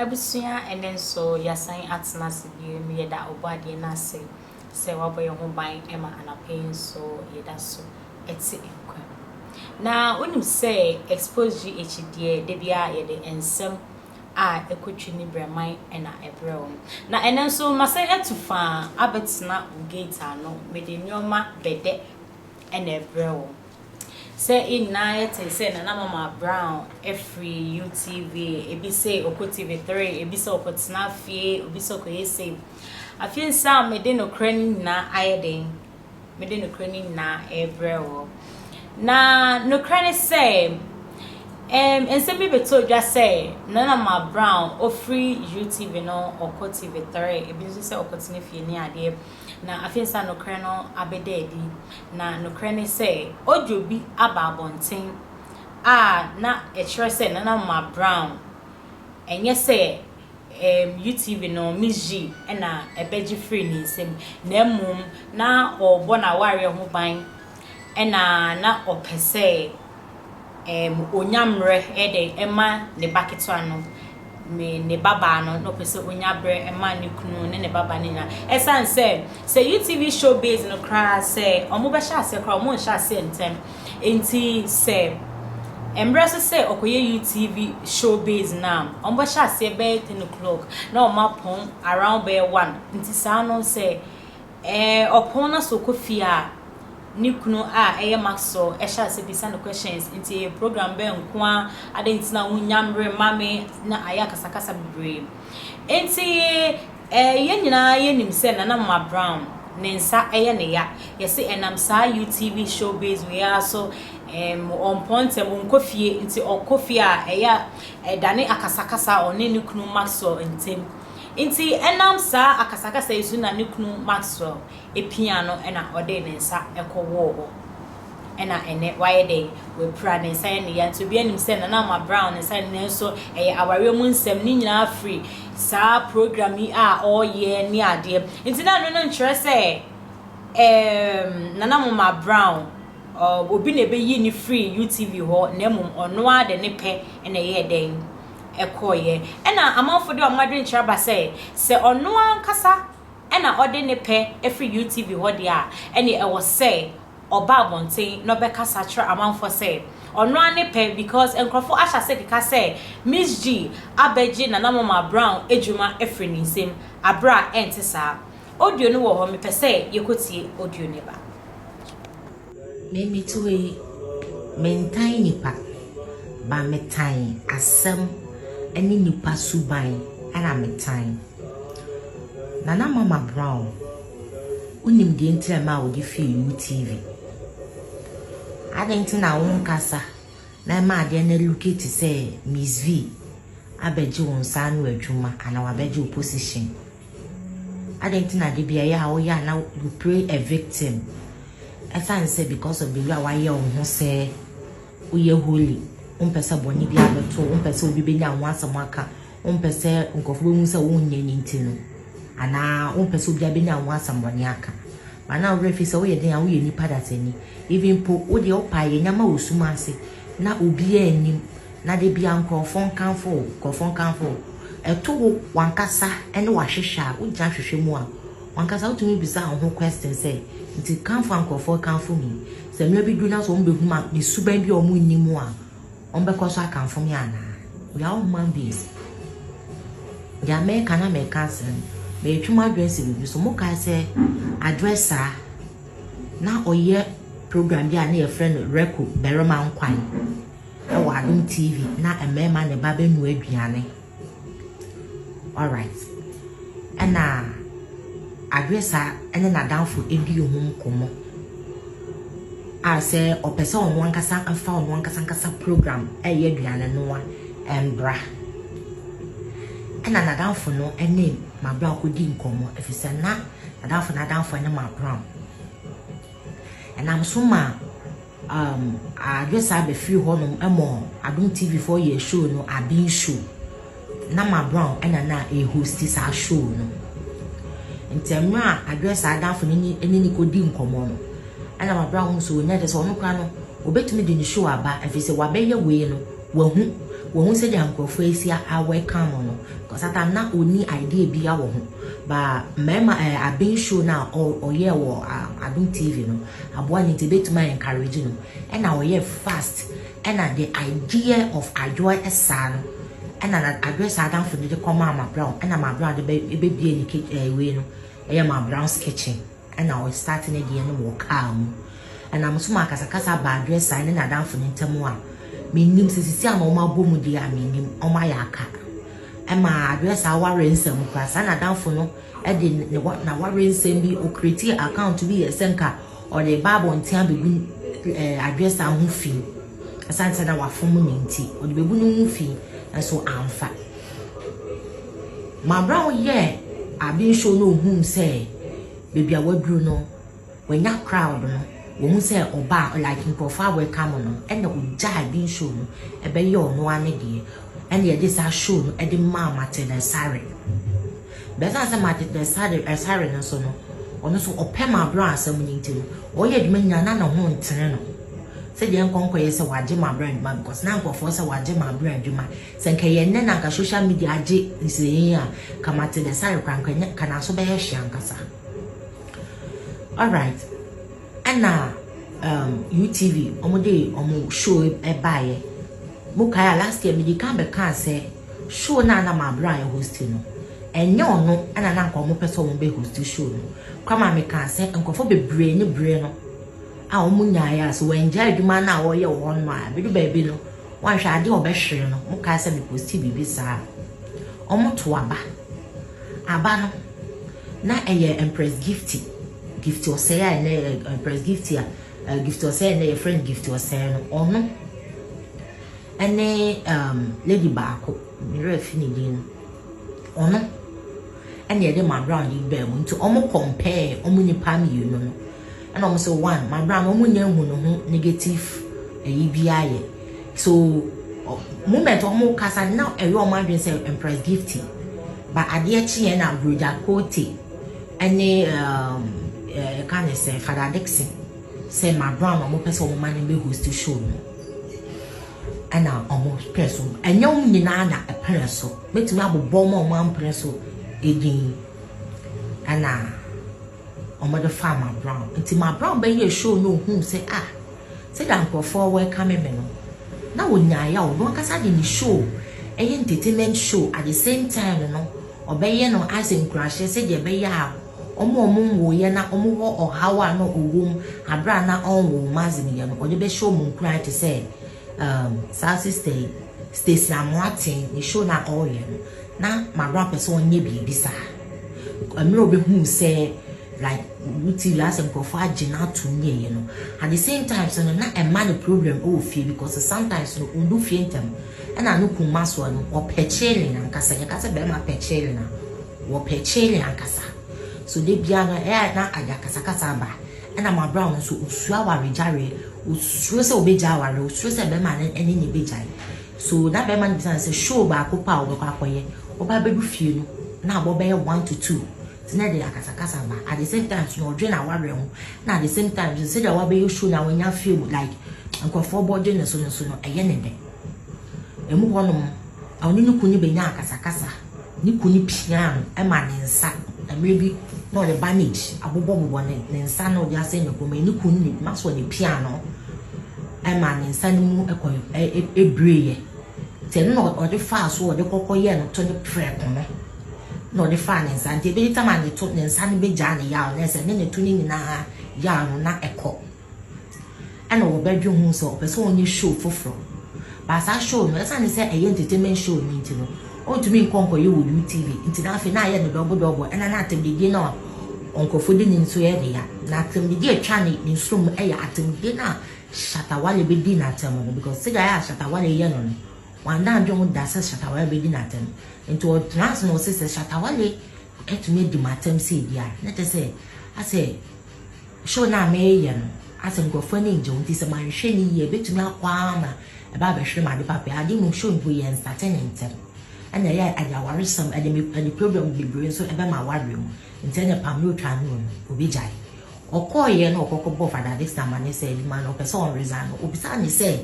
Ebusuya and then so yasan atena se bi me yeda obade na se waboye ho ban ema anapin so yeda so eti enkwa na onim say Xposed GHD de bia yede ensem a ekotwi ni breman ena ebreo na enen so masay etufa abetena gate ano me de nyoma bede ena ebreo say in night say na McBrown every UTV ebi say UTV 3 ebi say okotena fie obi say okoyese afien sa me de no krani na ayeden me de no krani na ebreo na no krani say and some people told just say nana McBrown or free UTV no or UTV 3 ebi say okotena fie ni ade na afensa no kre no abededi na no kre ne say ojobi ababonten na ekire say na McBrown enye say UTV no miji na ebeji free ni nsem na mum na obo na ware ho ban na opese onyamre ede ema ne baketo ano me ne baba no pese onyabre ema ne kunu ne baba ne nya esan say UTV show base no cry say omo be sha say cry omo sha say ntem enti say embrace say okoye UTV show base now omo be sha say be 10 o'clock na omo pon around be 1 enti sa no say opon na so kofia nikunu eye maxo esha se bisa no questions into program be nkoa adentina unyamre mame na aya kasakasa bibre enti ye nyina ye nim se na McBrown ne nsa eye ne ya ye se enam Saah UTV show base we are so on point nkofie enti okofie eya dane akasakasa one nikunu maxo entem inti enam Saah akasakasa isu na nikunu Maxwell epiano ena ode ne nsa ekowo ena ene why dey we pra ne nsa ne ya to bi anim se na McBrown nsa ne so aware mu nsem ni nyina free Saah program yi all year ni ade inti na no nkyere se na McBrown obi na be yi ni free UTV ho na mum ono ade ne pe ena ye den ekoye ena amanfo de omadwen chiraba say ono ankasa ena ode ne pe every UTV ho de a ene e wo say oba bonten no be kasa chira amanfo say ono ane pe because enkrofo asha say ka say Miss G abeji na McBrown ejuma efri ni nsem abra ente Saah audio no wo ho me pe say yekotie audio ne ba me tuwe mentai nipa ba metai asem any nipa suban ana metan nana McBrown unim de ntia ma wo de fi UTV adenti na won kasa na ma de na locate say Miss V abeji won sa no adwuma ana wabeji opposition adenti na de bia ya wo ya na you pray a victim esan say because of the way why you ho say uye holy umpesa boni bia beto umpesa obi benya wansam aka umpesa nkofo be se wonye nintino ana umpesa obi benya wansam boni aka mana refi se wo ye den a wo ye nipa datani even po wo de opa ye nyama osuma ase na obi anim na de bia nkofo kanfo eto wankasa ene wahwehwa wo gya hwehwe mu a wankasa utumi bisa ho question say nti kanfo nkofo kanfo mi se me bi du na so mbehu ma ni suban bi o mu nimu a because I come from Yana. We are all human beings. The American may too much dressing. So, Moka say, address her now or year program. Ya near friend record Berrowman Quine. Oh, I don't TV. Now a man the baby no Adriane. All right. And now address her and then I down for a view home come. I say o pese on wan kasa amfa on wan kasa program eye aduane no wa embra ena na danfo no ene McBrown ko di nkomo efise na danfo na McBrown and am so ma address be free ho no emo adum TV 4 year show no abin show na McBrown ena na e host sa show no entemra address danfo ni ko di nkomo no ana McBrown so nya de so no kwa no obetumi de ni show aba efise wabeye we no wahu When we say the uncle is here, I welcome on because I'm not only idea be our home. But mema I've been show now or yeah or I don't TV no. I want to be to my encouraging and now yeah fast and the idea of Adwoa son and an address I down for the come McBrown and McBrown the baby in the way no. I am McBrown's kitchen and now it's starting again more calm. And I'm so much as a casa bad dress signing a down for the Tamwa. Meaning sisi ama oma bomu di aminim oma yaka ema address our ransom kwasa na danfo no e de na wa ransom bi o create account bi esenka or the bible ntia bebu address ahun fi asante na wa fomu nti o de bebu no fi so amfa McBrown ye abi show no hu say baby awadru no wanya crowd no when say oba like in profile welcome no and the ujai being shown a be your no one idea and the this are shown at the mama to the sorry better as a matter the sorry as sorry and so no or so open my bra some meaning or yet men yana no home tenno say the uncle is a wajima brand man because now for us a wajima brand you might send kayen social media is here come at the sorry can also be a shankasa. All right. And UTV omo show e baye mukaya last year me di kan be kan say show na McBrown host no enyo no ana na nko mo pese omo be host show no kwama me kan say nkofo bebre ni bre no a omo nyaaya so wenja adwuma na wo ye wo no a bedu ba bi no wan hwa ade obehwere no mukaya say me post bibi sa omo to aba no na eye empress gift or say I press gift here gift or say a friend gift or say or no and lady Barco mirror finidin or no and the other McBrown you bear to almost compare omuni pam you know and almost one McBrown omunya negative EBI so moment almost casa now a real man say empress gift but I dear chi and a bruja cote and can say Fadda Dickson say McBrown almost person man be host to show no and now almost person and young nina a person make me abo bomb man person again and now the farmer McBrown until McBrown be here show no whom say say that for forward coming me no now when ya no kasa the show a entertainment show at the same time no obey no as in crash say the be ya omo wo ye na omo ho ohawa no owom abra na onwo mazimi ye no o de be show mun kran to say Saah stay samwatin ni show na all ye na McBrown person onye bi sa amiro be hu say like UTV last and profile jina to nye ye no at the same time so na a man problem o feel because sometimes no undu fientem and anu kuma so no o pechele na nkasa ye kasa be ma pechele na wo pechele ankasa so they biana na ajakasa ba and McBrown so usua ware jare usua se obeja ware usua se be man eni ni bejai so that be man say show ba ko pa wo kwakoye oba bedu fie no na abo be 1 to 2 tina de akasa ba at the same time so no dwe na ware ho na at the same time so say that wa be show na wanya feel like anko for body na so no eye ne de emu honom awoni ni kuni be nya akasa ni kuni pian e ma ne nsa maybe no the bandage abobo ne nsa no dia say ne ko me ni kuni ni maso ne piano e ma ne nsa ni mu e breye ten no o de fa so o de kokoye no to the prep no de fa ne nsa nti be tama ne to ne nsa ni be ja ne ya ne se ne to ni na ya no na eko and o bedru hu so person only show foforo but sa show no esa ne say e entertainment show ni nti no o to me konko ye wo UTV nti na afi na ye no double and na atemdigi na onko fodi ni nso ye de ya na atemdigi atwa ni nsum e ya atemdigi na Shatta Wale be di na temo because siga ya Shatta Wale ye no wanda adwo da se Shatta Wale be di na temo nti o trans no se Shatta Wale et me di matem se dia na te se ase show na me ye no ase nkofo ni nje nti se man hwe ni ye betumi akwa na e ba be hwe ma de papa ade mu show npo ye entertainment and yeah I worry some and the problem be brain so ebe ma worry mu nti pam no twa no obi jai okoye no okoko bo Fadda Dickson man say man o person reason obisa ni say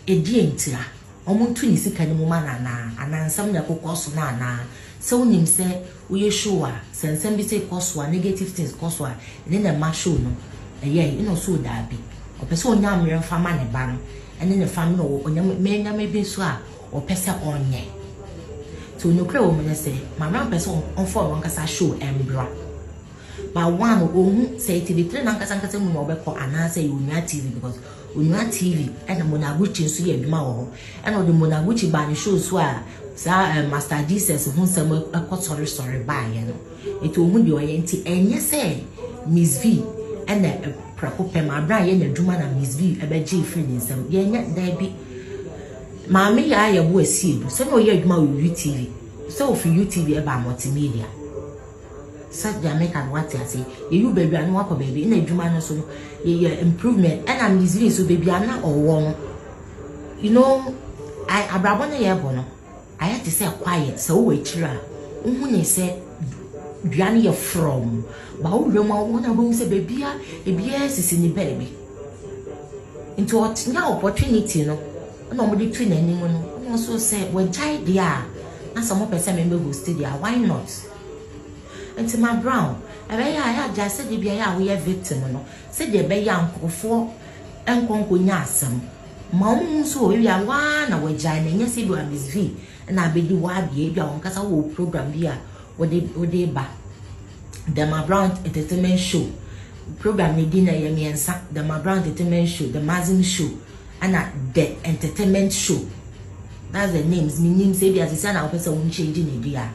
edi entira omuntu ni sika ni muma na anansam na kokoso na na so nim say we show a sensem bi say koso negative things koso a then the ma show no you know so da bi opese onya amre fama ne ba no ene ne fam no onya menya mebi so a opese onye so no kre wo me say mama pese on for one kasa show embra ba one ohun say TV3 na kasa mu no obekọ ana say unya TV because unya TV ene monaguchi so ye adwuma wo ene o de monaguchi ba ne show so a sa Master Jesus hun sam sorry ba ye no eto ohun de oye nti enye say Miss V ene prakope ma bra ye na adwuma na Miss V ebeje free ni sam ye nya da bi maame ya ye bo asiedu se no ye adwuma wo UTV so for UTV eba multimedia said the American what I say you baby and walk baby in a Jumano so improvement and I'm easily so baby Anna or one. You know, I abrabona yabono. I had to say quiet so wait when they said Biani from but one of them say baby a BS is in the baby. Into what now opportunity no nobody twin anyone also say when child there and some person member who stay there why not? And to McBrown, I just said, we are victim. Said the bay uncle for Uncle Yasam. Mom, so we are one away giant, yes, you are Miss V, and I be the wild behavior on Casa program here, what they back. The McBrown entertainment show program, the dinner, the McBrown entertainment show, the Mazin show, and the entertainment show. That's the names, meaning say, as a son, I'll put some changing idea.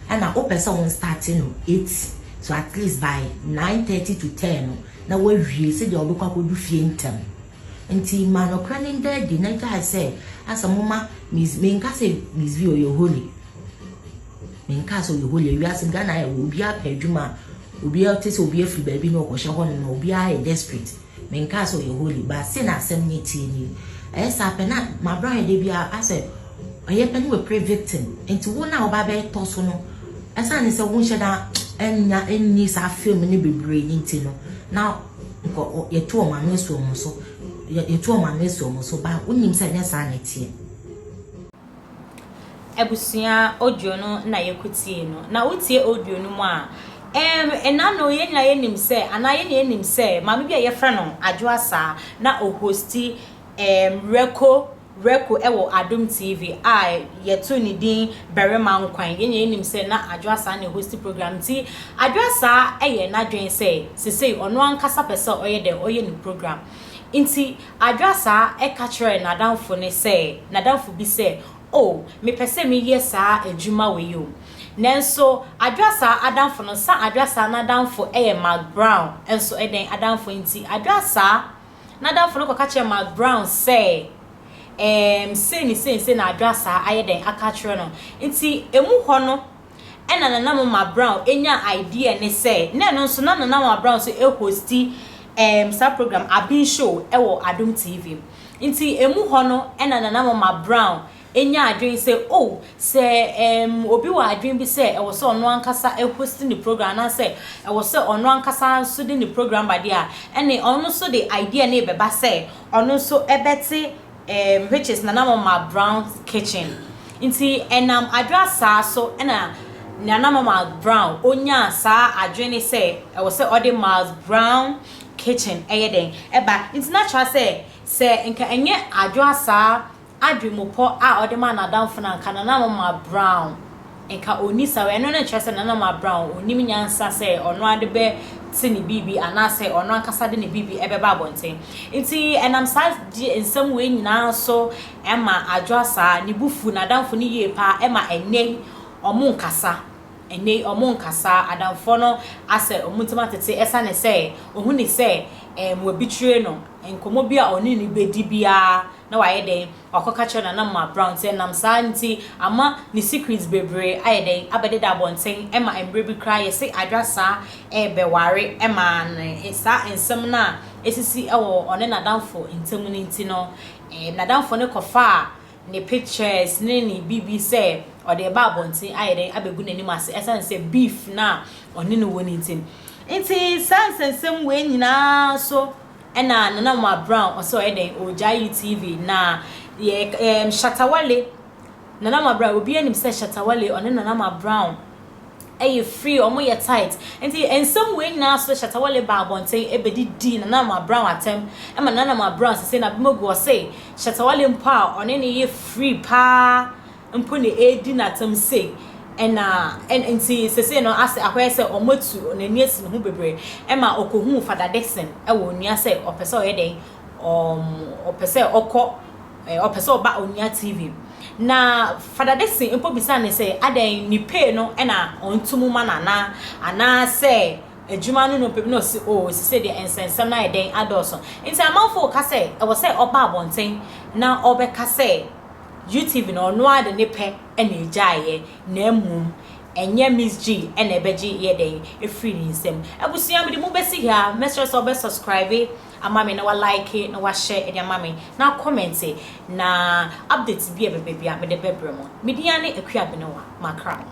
And I hope someone starting 8 so at least by 9:30 to 10 now we really say the local could do fientam and tea man or cranning there the night I say as a mama Miss Minka say Miss Vio your holy Minka so you holy you ask Ghana will be up Juma will be out this will be a free baby no or shahon no be a desperate Minka so you holy but send us 70 as happened my brother they be I said I happen to pray victim into one now baby tosono as I say one shada any sa film ni bebre nti no now ye to o manu so mo so ye to o manu so mo so ba unim se nya sa na tie ebusia audio no na yekutie no na utie audio no mu a ena no ye nya ye nim se ana ye nim se mama bia ye fra no Adwoa Saah na o hosti Reko ewo Adom TV yetu ni din berema nkwan yenye nim se na Adwoa Saah na host program ti Adwoa Saah eye na dwen se sesei ono ankasa pese oye ni program inti Adwoa Saah ka kire na danfo ne se na danfo bi se me pese me ye saa adwuma we yo nenso Adwoa Saah adanfo no sa Adwoa Saah na danfo McBrown enso eden adanfo inti Adwoa Saah na danfo no ka kire McBrown se say na Adwoa Saah ayeden aka kire no nti emu ho no ena na McBrown enya idea ne say na no so na McBrown so hosti sa program abin show ewo Adom TV nti emu ho no ena na McBrown enya adwen say say obi wa adwen bi say ewo so ono ankasa hosti ni program na say ewo so ono ankasa so di ni program ba dia ene ono so the idea ne beba say ono so ebeti which is McBrown's kitchen. Inti enam Adwoa Saah so ena McBrown onya sa adwene say I was say odi McBrown kitchen eyeden eba it's natural say nka enye Adwoa Saah adwumopo a odi ma na danfo na nka McBrown nka oni sa we no na chese McBrown oni nyansa say ono ade be tini bibi anase ono ankasa de ne bibi ebeba abonten nti enam sa in some way nyina so ema Adwoa Saah ni bufu na danfo ni ye pa ema ene omunkasa adamfo no ase omuntima tete esa ne say ohun ni say we betray no enkomo bia oni ni bedi bia na waye den wakoka che na McBrown say nam sa nti ama ni secrets bebre aye den abede da bonten ema embrebi cry say Adwoa Saah be ware ema esa ensem na esisi ewo one na damfo ntemu ni nti no na damfo ne kofa ne pictures ni bibi say or the babontin ayede abegu nanim ase esan say beef na oni no woni ntin nti sansensem we nyina so ena McBrown also eden oja UTV na ye Shatta Wale Nana McBrown obi anim say Shatta Wale on Nana McBrown free omo ye tight enti in some way na so Shatta Wale ba bonten ebedi di Nana McBrown atem e ma Nana McBrown say na bimogo say Shatta Wale mpa on ne ye free pa mpo ne edi na atem say enti say no ase akwese say omotu onani esi no hu bebre e ma okohu Fadda Dickson e wo nua say opese oyeden opese okọ opese oba onia TV na Fadda Dickson impo bisa ne say adan ni pay no na ontumu manana ana say adwuma no pe no si o si say de ensensem na eden adoso nti amanfo ka say e wo say oba abonten na obeka say UTV no no ade ne pe na ejaye na emum enye Miss G na ebeji ye den free nsem abusia me mu besi here mestre so be subscribe amame na wa like na wa share e amame na comment na update bi e bebe bia me de bebre mo media ne akuabe no wa makra